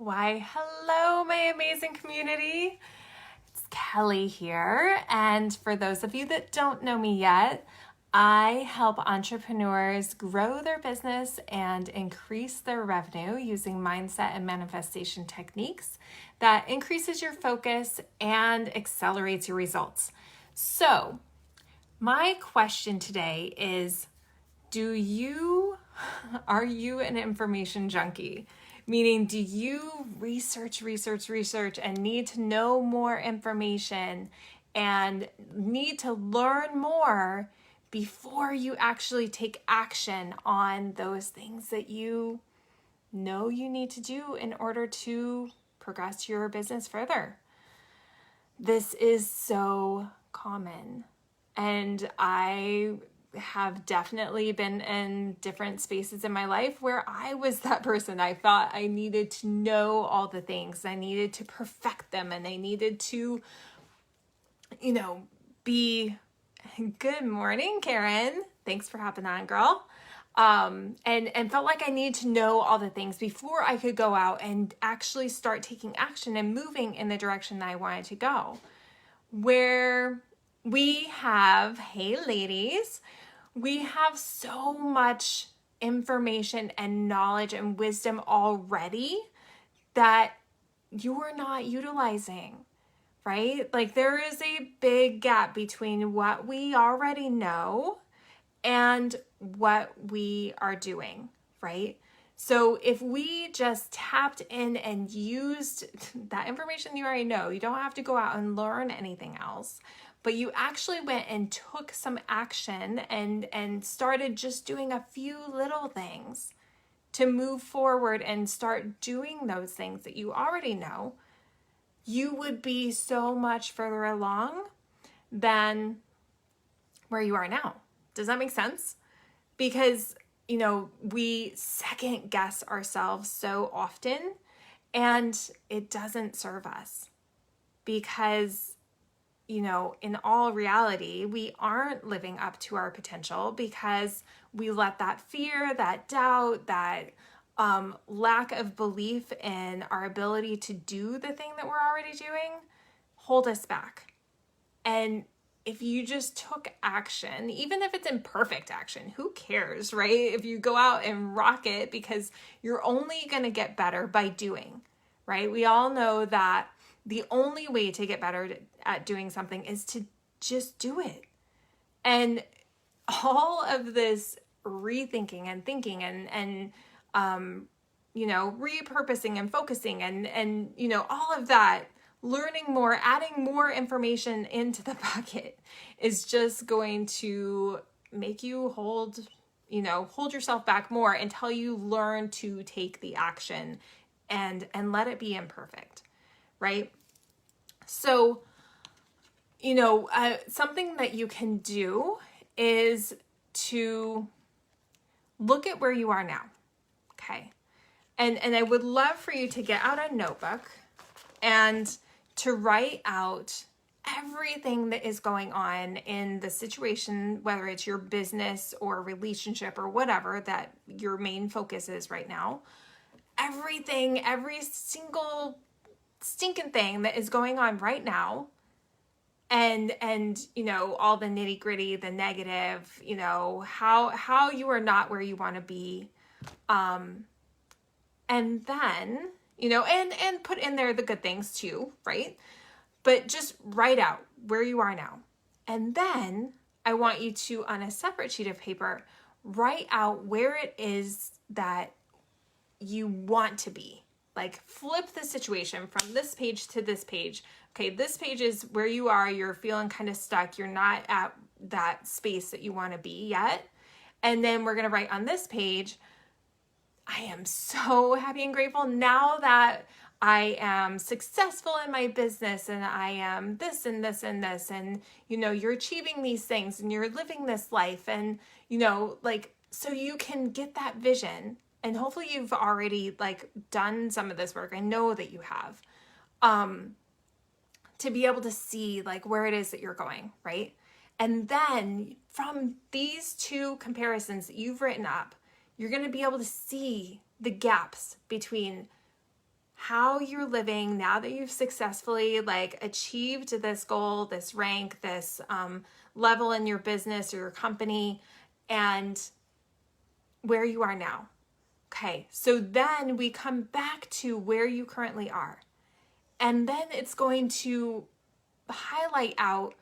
Why, hello, my amazing community. It's Kelly here. And for those of you that don't know me yet, I help entrepreneurs grow their business and increase their revenue using mindset and manifestation techniques that increases your focus and accelerates your results. So, my question today is, are you an information junkie? Meaning, do you research, and need to know more information and need to learn more before you actually take action on those things that you know you need to do in order to progress your business further? This is so common. And I have definitely been in different spaces in my life where I was that person. I thought I needed to know all the things. I needed to perfect them, and I needed to, be good morning, Karen. Thanks for hopping on, girl. And felt like I needed to know all the things before I could go out and actually start taking action and moving in the direction that I wanted to go. Where we have, hey ladies, we have so much information and knowledge and wisdom already that you are not utilizing, right? Like there is a big gap between what we already know and what we are doing, right? So if we just tapped in and used that information you already know, you don't have to go out and learn anything else, but you actually went and took some action and started just doing a few little things to move forward and start doing those things that you already know, you would be so much further along than where you are now. Does that make sense? Because we second guess ourselves so often, and it doesn't serve us because, in all reality, we aren't living up to our potential because we let that fear, that doubt, that lack of belief in our ability to do the thing that we're already doing hold us back. And if you just took action, even if it's imperfect action, who cares, right? If you go out and rock it, because you're only going to get better by doing, right? We all know that the only way to get better at doing something is to just do it. And all of this rethinking and thinking and repurposing and focusing and all of that, learning more, adding more information into the bucket is just going to make you hold yourself back more until you learn to take the action and let it be imperfect, right? So, something that you can do is to look at where you are now, okay? And I would love for you to get out a notebook and to write out everything that is going on in the situation, whether it's your business or relationship or whatever that your main focus is right now. Everything, every single stinking thing that is going on right now, and all the nitty gritty, the negative, how you are not where you want to be, and then and put in there the good things too, right? But just write out where you are now. And then I want you to, on a separate sheet of paper, write out where it is that you want to be. Like flip the situation from this page to this page. Okay, this page is where you are. You're feeling kind of stuck. You're not at that space that you want to be yet. And then we're going to write on this page, I am so happy and grateful now that I am successful in my business and I am this and this and this, and you're achieving these things and you're living this life, and so you can get that vision. And hopefully you've already done some of this work. I know that you have, to be able to see where it is that you're going, right? And then from these two comparisons that you've written up, you're going to be able to see the gaps between how you're living now that you've successfully like achieved this goal, this rank, this level in your business or your company, and where you are now. Okay, so then we come back to where you currently are. And then it's going to highlight out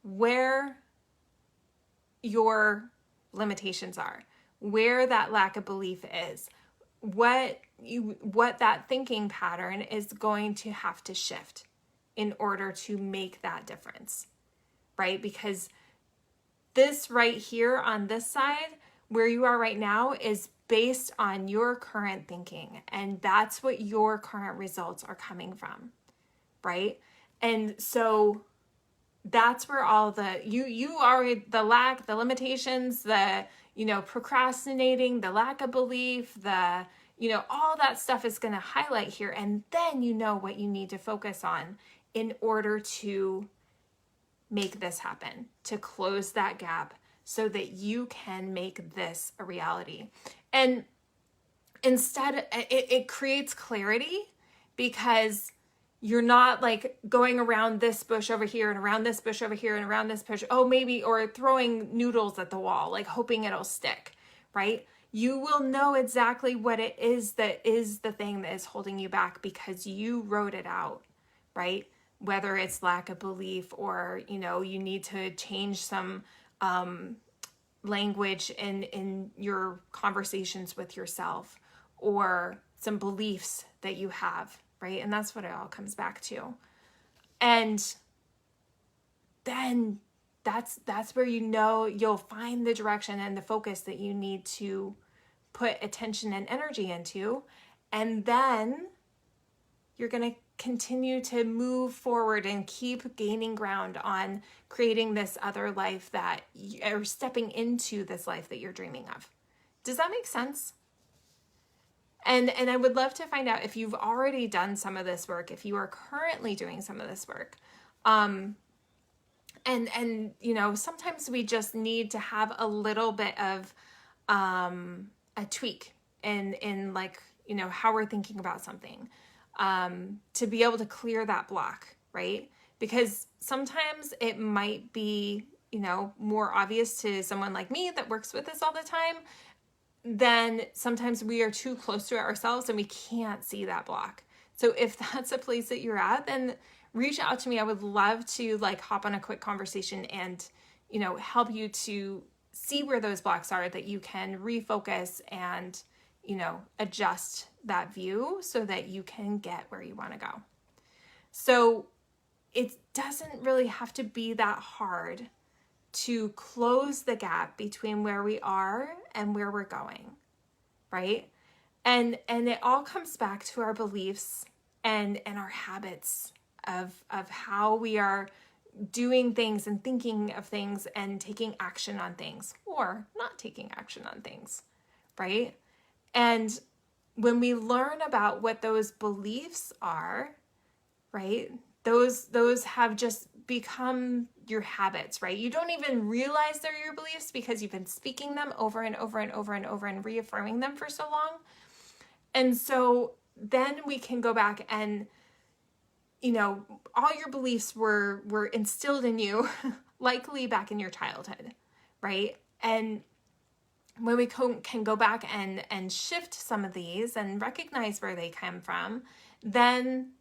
where your limitations are, where that lack of belief is, what that thinking pattern is going to have to shift in order to make that difference, right? Because this right here on this side, where you are right now, is based on your current thinking, and that's what your current results are coming from, right? And so that's where all the you are the lack, the limitations, the procrastinating, the lack of belief, the all that stuff is going to highlight here, and then you know what you need to focus on in order to make this happen, to close that gap so that you can make this a reality. And instead, it creates clarity, because you're not like going around this bush over here and around this bush over here and around this bush, or throwing noodles at the wall, like hoping it'll stick, right? You will know exactly what it is that is the thing that is holding you back, because you wrote it out, right? Whether it's lack of belief, or, you need to change some language in your conversations with yourself, or some beliefs that you have, right? And that's what it all comes back to. And then that's where you'll find the direction and the focus that you need to put attention and energy into. And then you're going to continue to move forward and keep gaining ground on creating this other life or stepping into this life that you're dreaming of. Does that make sense? And I would love to find out if you've already done some of this work, if you are currently doing some of this work. And sometimes we just need to have a little bit of a tweak in how we're thinking about something, to be able to clear that block, right? Because sometimes it might be, more obvious to someone like me that works with this all the time. Then sometimes we are too close to it ourselves and we can't see that block. So if that's a place that you're at, then reach out to me. I would love to hop on a quick conversation and, help you to see where those blocks are, that you can refocus and, adjust that view so that you can get where you want to go. So it doesn't really have to be that hard to close the gap between where we are and where we're going, right? And it all comes back to our beliefs and our habits of how we are doing things and thinking of things and taking action on things, or not taking action on things, right? And when we learn about what those beliefs are, right, those have just become your habits, right? You don't even realize they're your beliefs because you've been speaking them over and over and over and over and reaffirming them for so long. And so then we can go back and, all your beliefs were instilled in you, likely back in your childhood, right? And when we can go back and shift some of these and recognize where they come from, then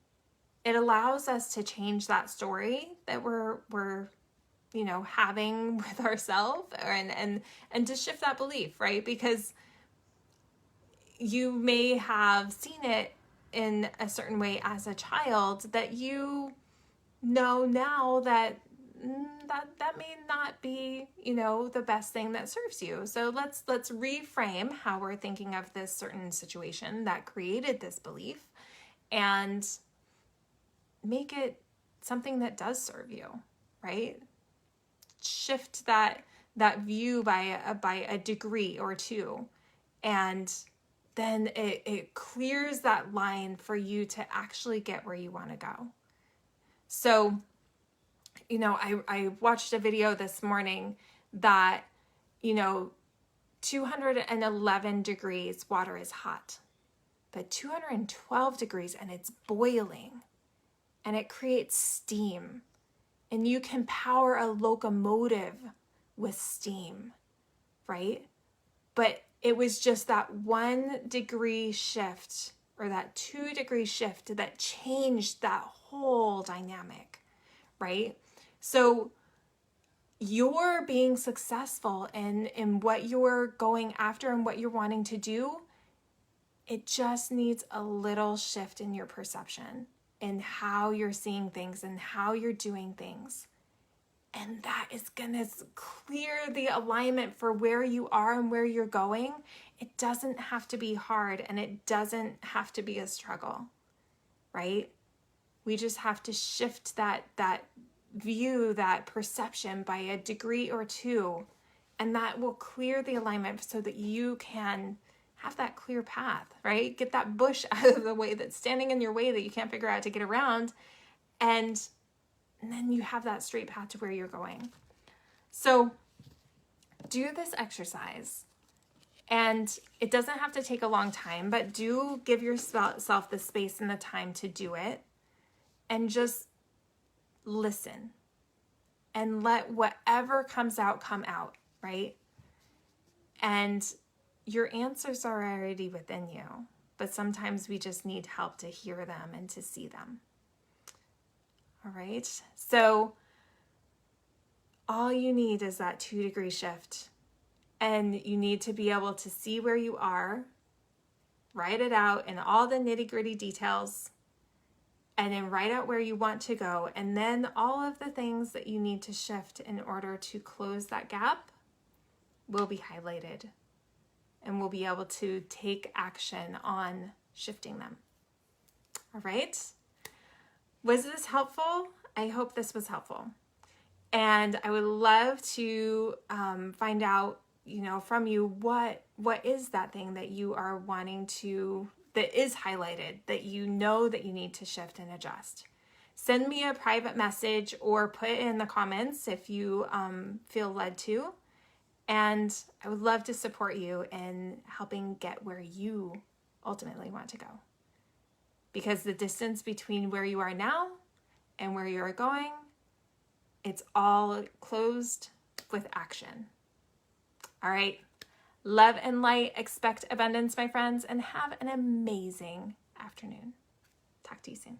it allows us to change that story that we're having with ourselves, and to shift that belief, right? Because you may have seen it in a certain way as a child that you know now that may not be, the best thing that serves you. So let's reframe how we're thinking of this certain situation that created this belief and make it something that does serve you, right? Shift that view by a degree or two, and then it clears that line for you to actually get where you want to go. So, I watched a video this morning that, 211 degrees, water is hot, but 212 degrees and it's boiling and it creates steam. And you can power a locomotive with steam, right? But it was just that 1 degree shift or that 2 degree shift that changed that whole dynamic, right? So you're being successful in what you're going after and what you're wanting to do. It just needs a little shift in your perception and how you're seeing things and how you're doing things. And that is going to clear the alignment for where you are and where you're going. It doesn't have to be hard and it doesn't have to be a struggle, right? We just have to shift that view, that perception by a degree or two, and that will clear the alignment so that you can have that clear path, right? Get that bush out of the way that's standing in your way that you can't figure out to get around, and then you have that straight path to where you're going. So do this exercise, and it doesn't have to take a long time, but do give yourself the space and the time to do it, and just listen and let whatever comes out come out, right? And your answers are already within you, but sometimes we just need help to hear them and to see them. All right, so all you need is that 2 degree shift, and you need to be able to see where you are, write it out in all the nitty-gritty details, and then write out where you want to go, and then all of the things that you need to shift in order to close that gap will be highlighted, and we'll be able to take action on shifting them. All right? Was this helpful? I hope this was helpful. And I would love to find out, from you, what is that thing that you are wanting to, that is highlighted, that you know that you need to shift and adjust. Send me a private message or put it in the comments if you feel led to. And I would love to support you in helping get where you ultimately want to go. Because the distance between where you are now and where you're going, it's all closed with action. All right. Love and light, expect abundance, my friends, and have an amazing afternoon. Talk to you soon.